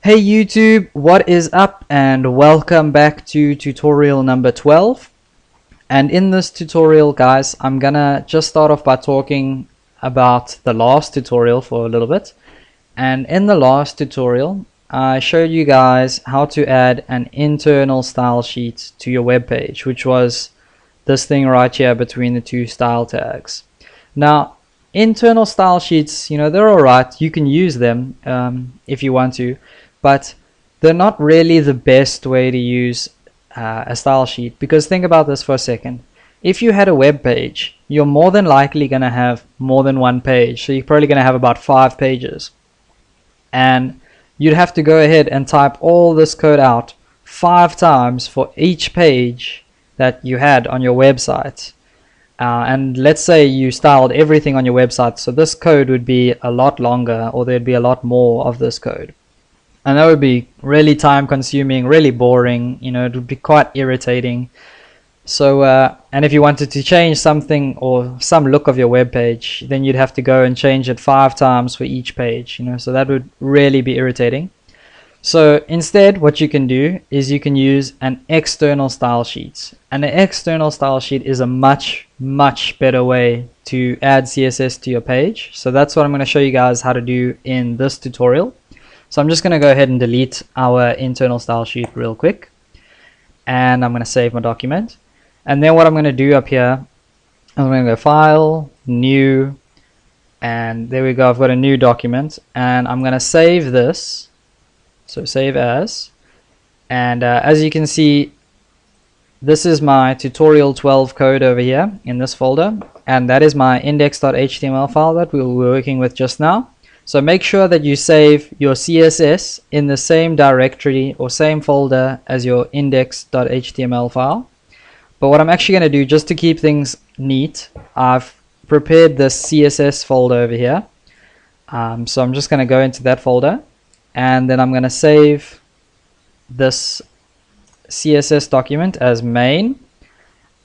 Hey YouTube, what is up and welcome back to tutorial number 12. And in this tutorial guys, I'm gonna just start off by talking about the last tutorial for a little bit. And in the last tutorial, I showed you guys how to add an internal style sheet to your web page, which was this thing right here between the two style tags. Now, internal style sheets, they're alright, you can use them if you want to, but they're not really the best way to use a style sheet, because think about this for a second. If you had a web page, you're more than likely going to have more than one page, so you're probably going to have about 5 pages, and you'd have to go ahead and type all this code out 5 times for each page that you had on your website. And let's say you styled everything on your website, so this code would be a lot longer, or there'd be a lot more of this code, and that would be really time consuming, really boring, it would be quite irritating. So and if you wanted to change something or some look of your web page, then you'd have to go and change it 5 times for each page, so that would really be irritating. So instead, what you can do is you can use an external style sheet, and an external style sheet is a much better way to add CSS to your page. So that's what I'm going to show you guys how to do in this tutorial. So I'm just going to go ahead and delete our internal style sheet real quick, and I'm going to save my document. And then what I'm going to do up here, I'm going to go File, New, and there we go, I've got a new document, and I'm going to save this. So save as, and as you can see, this is my tutorial 12 code over here in this folder, and that is my index.html file that we were working with just now. So make sure that you save your CSS in the same directory or same folder as your index.html file. But what I'm actually going to do, just to keep things neat, I've prepared this CSS folder over here. So I'm just going to go into that folder, and then I'm going to save this CSS document as main.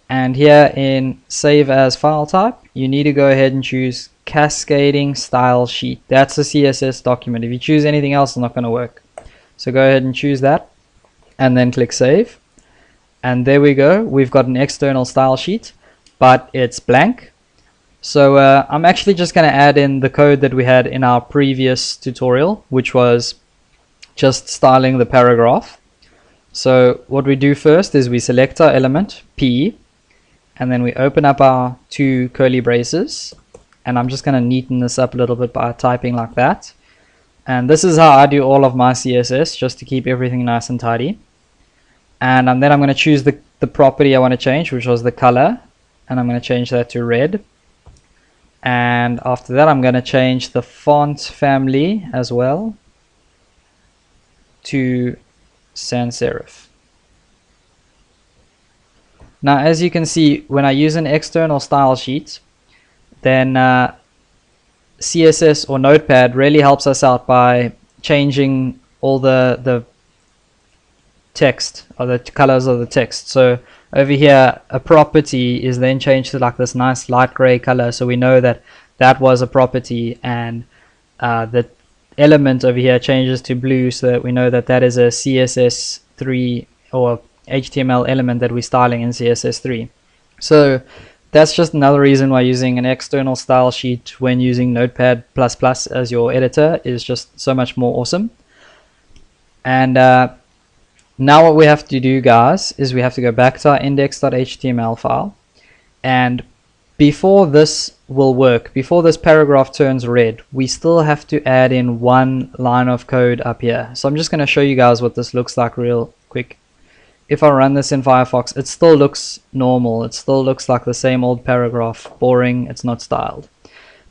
And here in save as file type, you need to go ahead and choose cascading style sheet. That's a CSS document. If you choose anything else, it's not going to work. So go ahead and choose that, and then click save. And there we go. We've got an external style sheet, but it's blank. So I'm actually just going to add in the code that we had in our previous tutorial, which was just styling the paragraph. So what we do first is we select our element P, and then we open up our 2 curly braces, and I'm just going to neaten this up a little bit by typing like that. And this is how I do all of my CSS, just to keep everything nice and tidy. And then I'm going to choose the property I want to change, which was the color, and I'm going to change that to red. And after that, I'm going to change the font family as well to sans serif. Now, as you can see, when I use an external style sheet, then CSS or Notepad really helps us out by changing all the text, or the colors of the text. So over here, a property is then changed to like this nice light gray color, so we know that that was a property, and the element over here changes to blue, so that we know that that is a CSS3 or HTML element that we're styling in CSS3. So that's just another reason why using an external style sheet when using Notepad++ as your editor is just so much more awesome. And now what we have to do, guys, is we have to go back to our index.html file, and before this will work, before this paragraph turns red, we still have to add in 1 line of code up here. So I'm just going to show you guys what this looks like real quick. If I run this in Firefox, it still looks normal. It still looks like the same old paragraph, boring, it's not styled.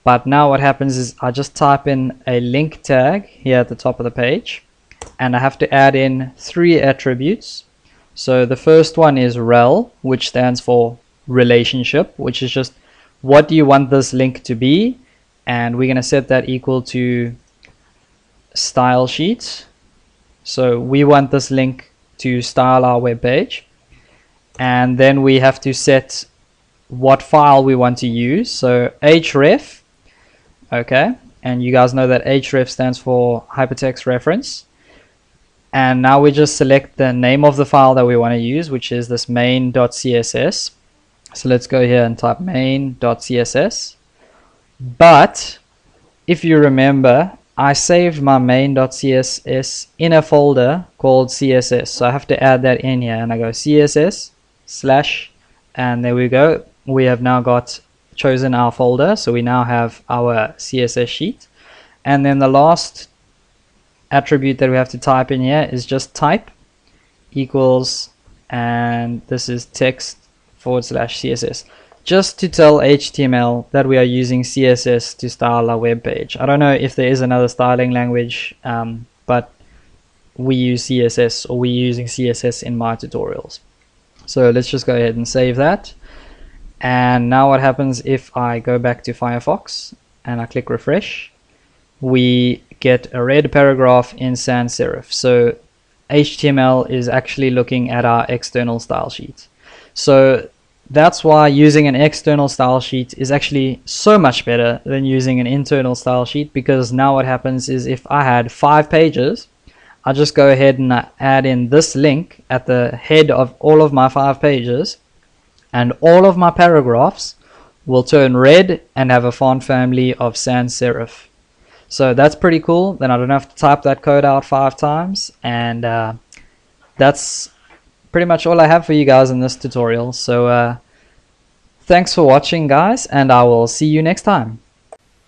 But now what happens is I just type in a link tag here at the top of the page, and I have to add in 3 attributes. So the first one is rel, which stands for relationship, which is just what do you want this link to be, and we're going to set that equal to style sheet. So we want this link to style our web page, and then we have to set what file we want to use. So href, okay, and you guys know that href stands for hypertext reference. And now we just select the name of the file that we want to use, which is this main.css. So let's go here and type main.css. But if you remember, I saved my main.css in a folder called CSS. So I have to add that in here, and I go CSS / and there we go. We have now chosen our folder, so we now have our CSS sheet. And then the last attribute that we have to type in here is just type equals, and this is text / CSS, just to tell HTML that we are using CSS to style our web page. I don't know if there is another styling language, but we use CSS, or we're using CSS in my tutorials. So let's just go ahead and save that. And now what happens if I go back to Firefox and I click refresh? We get a red paragraph in sans serif. So HTML is actually looking at our external style sheet. So that's why using an external style sheet is actually so much better than using an internal style sheet, because now what happens is if I had 5 pages, I just go ahead and add in this link at the head of all of my 5 pages, and all of my paragraphs will turn red and have a font family of sans serif. So that's pretty cool. Then I don't have to type that code out 5 times, and that's pretty much all I have for you guys in this tutorial. So thanks for watching, guys, and I will see you next time.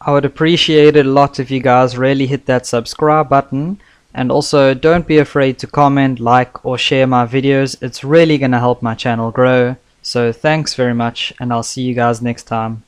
I would appreciate it a lot if you guys really hit that subscribe button, and also don't be afraid to comment, like, or share my videos. It's really gonna help my channel grow. So thanks very much, and I'll see you guys next time.